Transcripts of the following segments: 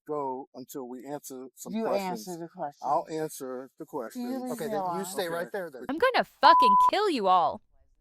Go until we answer some You questions. answer the question. I'll answer the question. leave Okay, me then you alone. stay right there then. I'm going to fucking kill you all.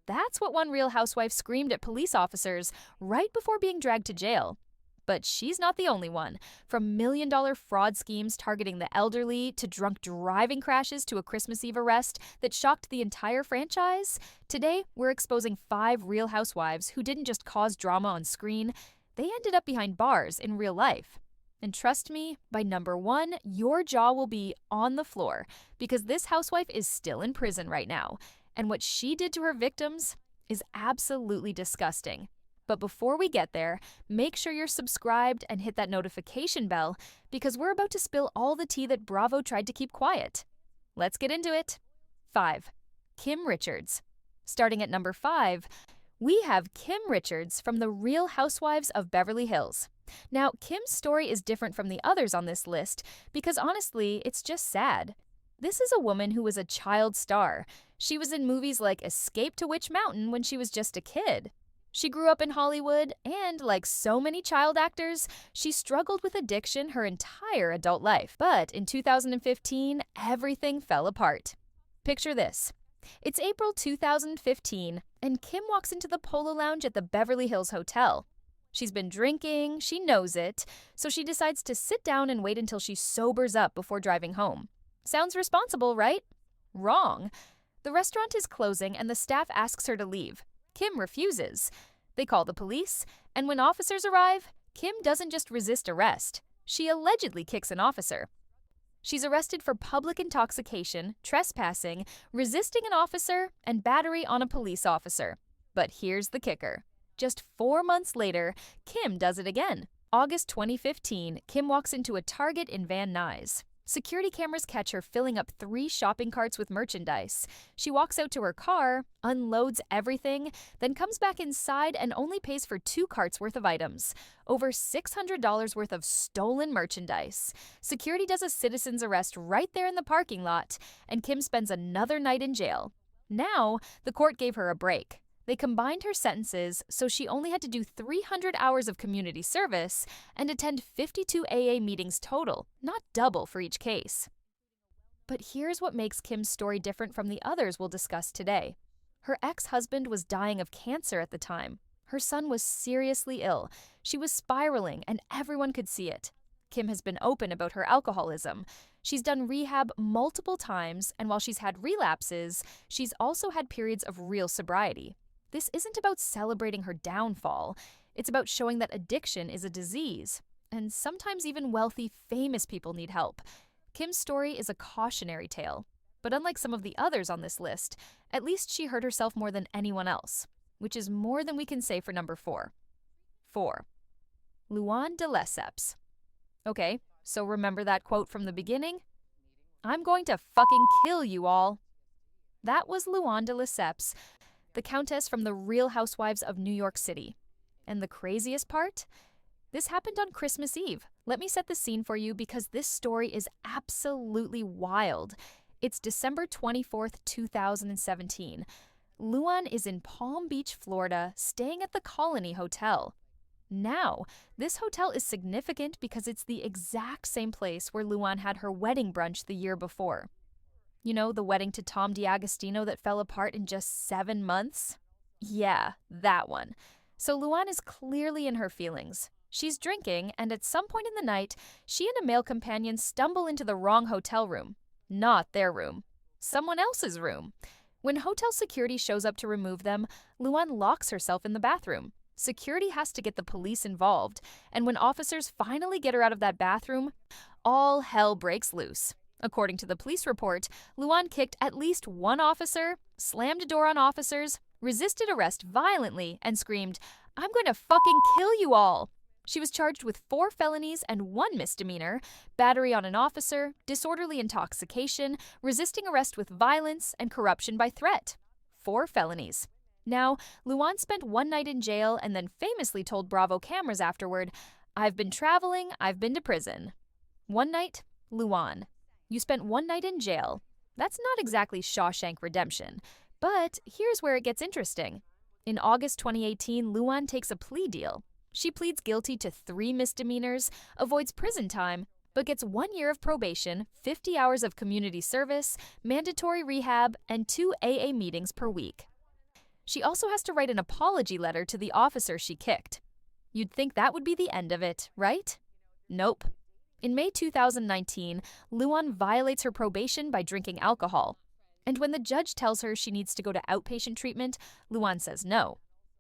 That's what one Real Housewife screamed at police officers right before being dragged to jail. But she's not the only one. From million-dollar fraud schemes targeting the elderly to drunk driving crashes to a Christmas Eve arrest that shocked the entire franchise, today we're exposing 5 Real Housewives who didn't just cause drama on screen, they ended up behind bars in real life. And trust me, by number 1, your jaw will be on the floor because this housewife is still in prison right now. And what she did to her victims is absolutely disgusting. But before we get there, make sure you're subscribed and hit that notification bell because we're about to spill all the tea that Bravo tried to keep quiet. Let's get into it. 5. Kim Richards. Starting at number 5, we have Kim Richards from the Real Housewives of Beverly Hills. Now, Kim's story is different from the others on this list because honestly, it's just sad. This is a woman who was a child star. She was in movies like Escape to Witch Mountain when she was just a kid. She grew up in Hollywood, and like so many child actors, she struggled with addiction her entire adult life. But in 2015, everything fell apart. Picture this. It's April 2015, and Kim walks into the Polo Lounge at the Beverly Hills Hotel. She's been drinking, she knows it, so she decides to sit down and wait until she sobers up before driving home. Sounds responsible, right? Wrong. The restaurant is closing, and the staff asks her to leave. Kim refuses. They call the police, and when officers arrive, Kim doesn't just resist arrest. She allegedly kicks an officer. She's arrested for public intoxication, trespassing, resisting an officer, and battery on a police officer. But here's the kicker. Just 4 months later, Kim does it again. August 2015, Kim walks into a Target in Van Nuys. Security cameras catch her filling up 3 shopping carts with merchandise. She walks out to her car, unloads everything, then comes back inside and only pays for 2 carts worth of items. Over $600 worth of stolen merchandise. Security does a citizen's arrest right there in the parking lot, and Kim spends another night in jail. Now, the court gave her a break. They combined her sentences, so she only had to do 300 hours of community service and attend 52 AA meetings total, not double for each case. But here's what makes Kim's story different from the others we'll discuss today. Her ex-husband was dying of cancer at the time. Her son was seriously ill. She was spiraling, and everyone could see it. Kim has been open about her alcoholism. She's done rehab multiple times, and while she's had relapses, she's also had periods of real sobriety. This isn't about celebrating her downfall. It's about showing that addiction is a disease. And sometimes even wealthy, famous people need help. Kim's story is a cautionary tale. But unlike some of the others on this list, at least she hurt herself more than anyone else, which is more than we can say for number 4. 4. Luann de Lesseps. Okay, so remember that quote from the beginning? I'm going to fucking kill you all. That was Luann de Lesseps, the Countess from the Real Housewives of New York City. And the craziest part? This happened on Christmas Eve. Let me set the scene for you because this story is absolutely wild. It's December 24th, 2017. Luann is in Palm Beach, Florida, staying at the Colony Hotel. Now, this hotel is significant because it's the exact same place where Luann had her wedding brunch the year before. You know, the wedding to Tom D'Agostino that fell apart in just 7 months? Yeah, that one. So Luann is clearly in her feelings. She's drinking, and at some point in the night, she and a male companion stumble into the wrong hotel room. Not their room. Someone else's room. When hotel security shows up to remove them, Luann locks herself in the bathroom. Security has to get the police involved, and when officers finally get her out of that bathroom, all hell breaks loose. According to the police report, Luann kicked at least 1 officer, slammed a door on officers, resisted arrest violently, and screamed, "I'm going to fucking kill you all!" She was charged with 4 felonies and 1 misdemeanor, battery on an officer, disorderly intoxication, resisting arrest with violence, and corruption by threat. 4 felonies. Now, Luann spent 1 night in jail and then famously told Bravo cameras afterward, "I've been traveling, I've been to prison." 1 night, Luann. You spent 1 night in jail. That's not exactly Shawshank Redemption. But here's where it gets interesting. In August 2018, Luann takes a plea deal. She pleads guilty to 3 misdemeanors, avoids prison time, but gets 1 year of probation, 50 hours of community service, mandatory rehab, and 2 AA meetings per week. She also has to write an apology letter to the officer she kicked. You'd think that would be the end of it, right? Nope. In May 2019, Luan violates her probation by drinking alcohol. And when the judge tells her she needs to go to outpatient treatment, Luan says no.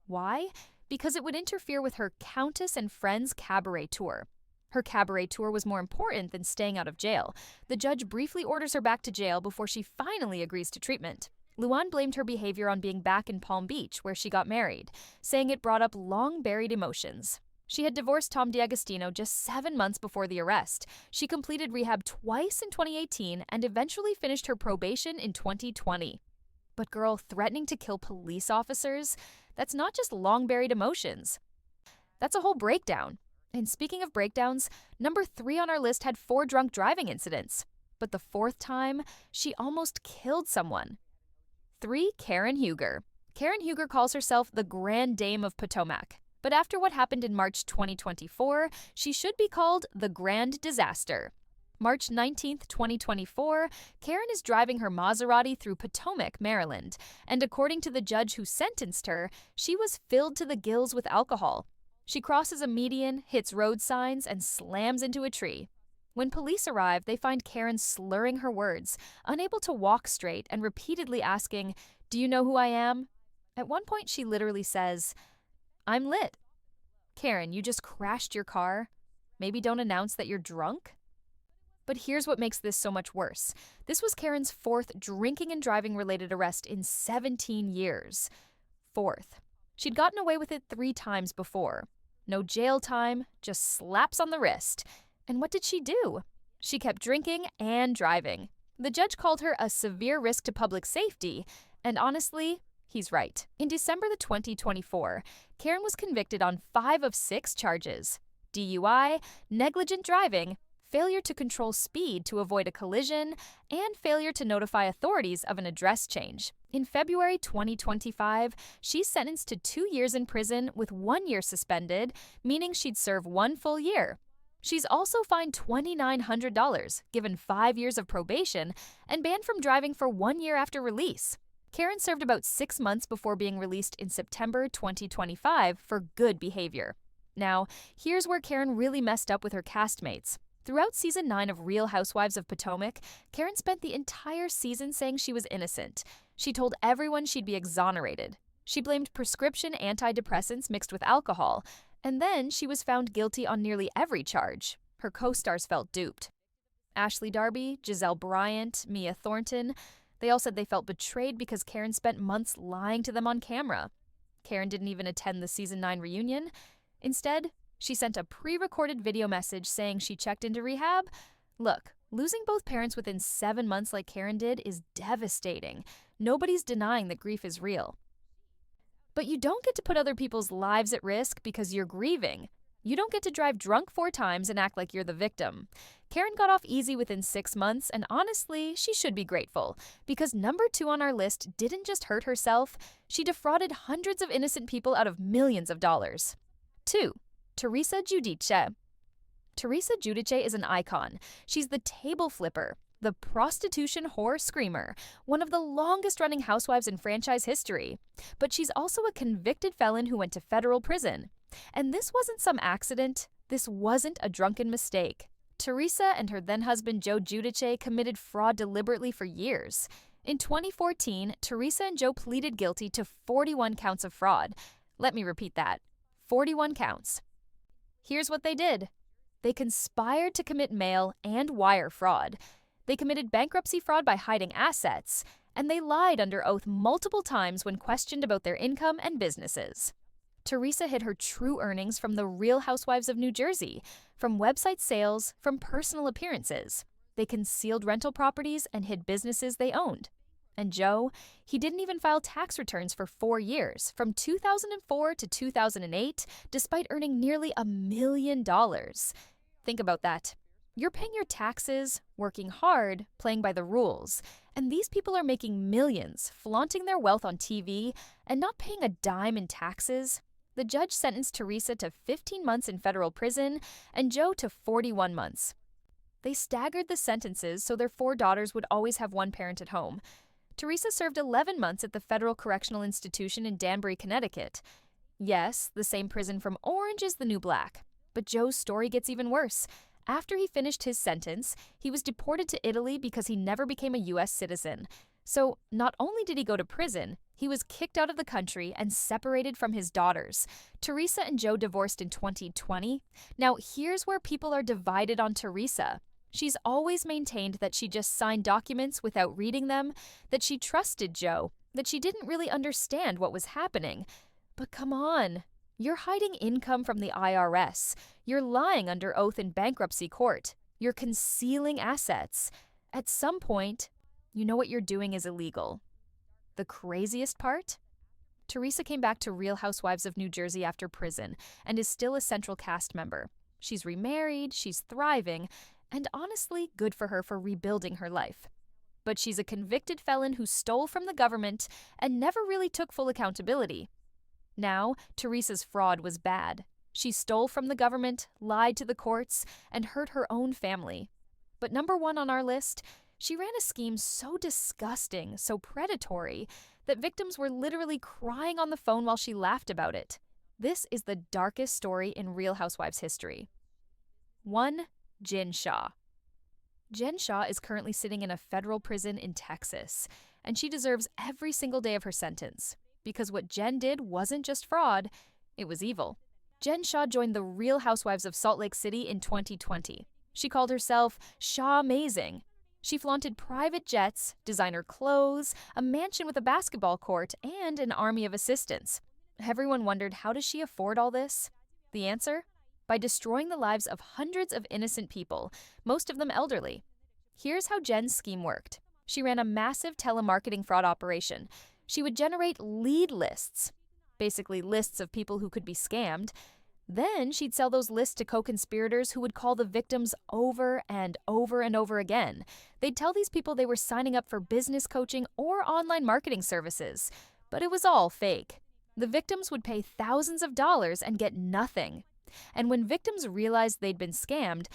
Why? Because it would interfere with her Countess and Friends cabaret tour. Her cabaret tour was more important than staying out of jail. The judge briefly orders her back to jail before she finally agrees to treatment. Luan blamed her behavior on being back in Palm Beach, where she got married, saying it brought up long-buried emotions. She had divorced Tom D'Agostino just 7 months before the arrest. She completed rehab twice in 2018 and eventually finished her probation in 2020. But girl, threatening to kill police officers? That's not just long-buried emotions. That's a whole breakdown. And speaking of breakdowns, number 3 on our list had 4 drunk driving incidents. But the 4th time, she almost killed someone. 3. Karen Huger. Karen Huger calls herself the Grand Dame of Potomac. But after what happened in March 2024, she should be called the Grand Disaster. March 19, 2024, Karen is driving her Maserati through Potomac, Maryland, and according to the judge who sentenced her, she was filled to the gills with alcohol. She crosses a median, hits road signs, and slams into a tree. When police arrive, they find Karen slurring her words, unable to walk straight, and repeatedly asking, "Do you know who I am?" At one point, she literally says, "I'm lit." Karen, you just crashed your car. Maybe don't announce that you're drunk? But here's what makes this so much worse. This was Karen's 4th drinking and driving related arrest in 17 years. 4th. She'd gotten away with it 3 times before. No jail time, just slaps on the wrist. And what did she do? She kept drinking and driving. The judge called her a severe risk to public safety, and honestly, he's right. In December 2024, Karen was convicted on 5 of 6 charges: DUI, negligent driving, failure to control speed to avoid a collision, and failure to notify authorities of an address change. In February 2025, she's sentenced to 2 years in prison with 1 year suspended, meaning she'd serve 1 full year. She's also fined $2,900, given 5 years of probation, and banned from driving for 1 year after release. Karen served about 6 months before being released in September 2025 for good behavior. Now, here's where Karen really messed up with her castmates. Throughout Season 9 of Real Housewives of Potomac, Karen spent the entire season saying she was innocent. She told everyone she'd be exonerated. She blamed prescription antidepressants mixed with alcohol, and then she was found guilty on nearly every charge. Her co-stars felt duped. Ashley Darby, Giselle Bryant, Mia Thornton, they all said they felt betrayed because Karen spent months lying to them on camera. Karen didn't even attend the Season 9 reunion. Instead, she sent a pre-recorded video message saying she checked into rehab. Look, losing both parents within 7 months like Karen did is devastating. Nobody's denying that grief is real. But you don't get to put other people's lives at risk because you're grieving. You don't get to drive drunk 4 times and act like you're the victim. Karen got off easy within 6 months, and honestly, she should be grateful, because number 2 on our list didn't just hurt herself, she defrauded hundreds of innocent people out of millions of dollars. 2. Teresa Giudice. Teresa Giudice is an icon. She's the table flipper, the prostitution whore screamer, one of the longest-running housewives in franchise history. But she's also a convicted felon who went to federal prison. And this wasn't some accident. This wasn't a drunken mistake. Teresa and her then-husband Joe Giudice committed fraud deliberately for years. In 2014, Teresa and Joe pleaded guilty to 41 counts of fraud. Let me repeat that. 41 counts. Here's what they did. They conspired to commit mail and wire fraud. They committed bankruptcy fraud by hiding assets, and they lied under oath multiple times when questioned about their income and businesses. Teresa hid her true earnings from the Real Housewives of New Jersey, from website sales, from personal appearances. They concealed rental properties and hid businesses they owned. And Joe, he didn't even file tax returns for 4 years, from 2004 to 2008, despite earning nearly $1 million. Think about that. You're paying your taxes, working hard, playing by the rules, and these people are making millions, flaunting their wealth on TV, and not paying a dime in taxes. The judge sentenced Teresa to 15 months in federal prison and Joe to 41 months. They staggered the sentences so their 4 daughters would always have one parent at home. Teresa served 11 months at the Federal Correctional Institution in Danbury, Connecticut. Yes, the same prison from Orange is the New Black. But Joe's story gets even worse. After he finished his sentence, he was deported to Italy because he never became a U.S. citizen. So not only did he go to prison, he was kicked out of the country and separated from his daughters. Teresa and Joe divorced in 2020. Now, here's where people are divided on Teresa. She's always maintained that she just signed documents without reading them, that she trusted Joe, that she didn't really understand what was happening. But come on, you're hiding income from the IRS. You're lying under oath in bankruptcy court. You're concealing assets. At some point, you know what you're doing is illegal. The craziest part? Teresa came back to Real Housewives of New Jersey after prison and is still a central cast member. She's remarried, she's thriving, and honestly, good for her for rebuilding her life. But she's a convicted felon who stole from the government and never really took full accountability. Now, Teresa's fraud was bad. She stole from the government, lied to the courts, and hurt her own family. But number 1 on our list, she ran a scheme so disgusting, so predatory, that victims were literally crying on the phone while she laughed about it. This is the darkest story in Real Housewives history. 1. Jen Shah. Jen Shah is currently sitting in a federal prison in Texas, and she deserves every single day of her sentence. Because what Jen did wasn't just fraud, it was evil. Jen Shah joined the Real Housewives of Salt Lake City in 2020. She called herself Shah Amazing. She flaunted private jets, designer clothes, a mansion with a basketball court, and an army of assistants. Everyone wondered, how does she afford all this? The answer? By destroying the lives of hundreds of innocent people, most of them elderly. Here's how Jen's scheme worked. She ran a massive telemarketing fraud operation. She would generate lead lists, basically lists of people who could be scammed. Then she'd sell those lists to co-conspirators who would call the victims over and over and over again. They'd tell these people they were signing up for business coaching or online marketing services. But it was all fake. The victims would pay thousands of dollars and get nothing. And when victims realized they'd been scammed,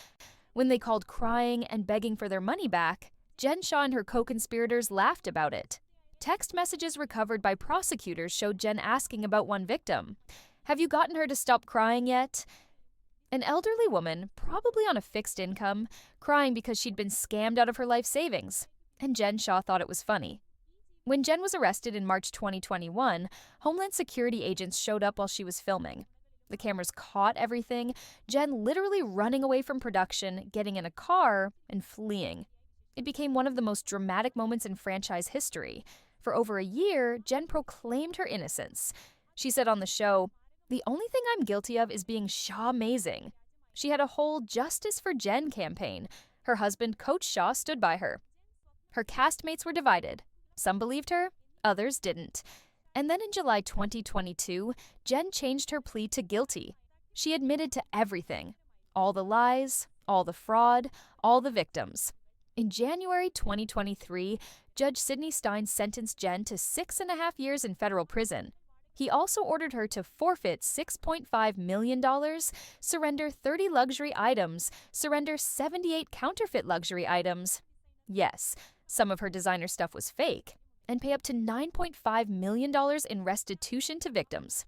when they called crying and begging for their money back, Jen Shah and her co-conspirators laughed about it. Text messages recovered by prosecutors showed Jen asking about one victim. "Have you gotten her to stop crying yet?" An elderly woman, probably on a fixed income, crying because she'd been scammed out of her life savings. And Jen Shah thought it was funny. When Jen was arrested in March 2021, Homeland Security agents showed up while she was filming. The cameras caught everything, Jen literally running away from production, getting in a car, and fleeing. It became one of the most dramatic moments in franchise history. For over a year, Jen proclaimed her innocence. She said on the show, "The only thing I'm guilty of is being Shah Amazing." She had a whole Justice for Jen campaign. Her husband, Coach Shah, stood by her. Her castmates were divided. Some believed her, others didn't. And then in July 2022, Jen changed her plea to guilty. She admitted to everything. All the lies, all the fraud, all the victims. In January 2023, Judge Sidney Stein sentenced Jen to 6.5 years in federal prison. He also ordered her to forfeit $6.5 million, surrender 30 luxury items, surrender 78 counterfeit luxury items. Yes, some of her designer stuff was fake, and pay up to $9.5 million in restitution to victims.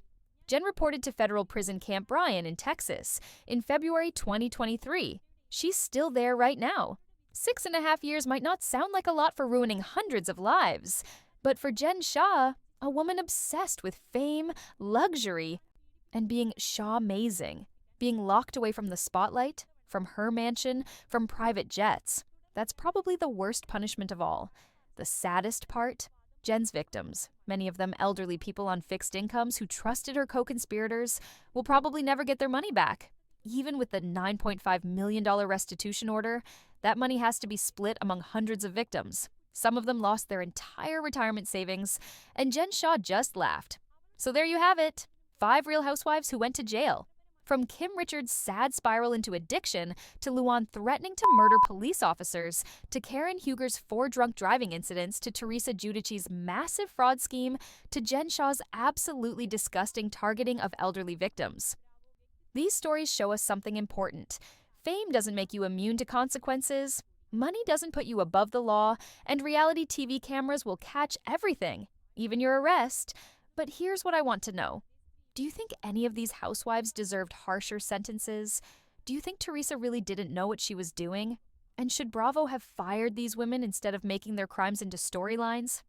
Jen reported to federal prison Camp Bryan in Texas in February 2023. She's still there right now. 6.5 years might not sound like a lot for ruining hundreds of lives, but for Jen Shah, a woman obsessed with fame, luxury, and being Shah Amazing, being locked away from the spotlight, from her mansion, from private jets, that's probably the worst punishment of all. The saddest part? Jen's victims, many of them elderly people on fixed incomes who trusted her co-conspirators, will probably never get their money back. Even with the $9.5 million restitution order, that money has to be split among hundreds of victims. Some of them lost their entire retirement savings, and Jen Shah just laughed. So there you have it. 5 Real Housewives who went to jail. From Kim Richards' sad spiral into addiction, to Luan threatening to murder police officers, to Karen Huger's 4 drunk driving incidents, to Teresa Giudice's massive fraud scheme, to Jen Shah's absolutely disgusting targeting of elderly victims. These stories show us something important. Fame doesn't make you immune to consequences, money doesn't put you above the law, and reality TV cameras will catch everything, even your arrest. But here's what I want to know. Do you think any of these housewives deserved harsher sentences? Do you think Teresa really didn't know what she was doing? And should Bravo have fired these women instead of making their crimes into storylines?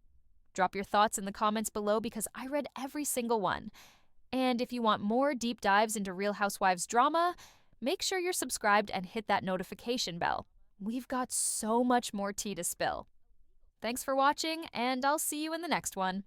Drop your thoughts in the comments below because I read every single one. And if you want more deep dives into Real Housewives drama, make sure you're subscribed and hit that notification bell. We've got so much more tea to spill. Thanks for watching, and I'll see you in the next one.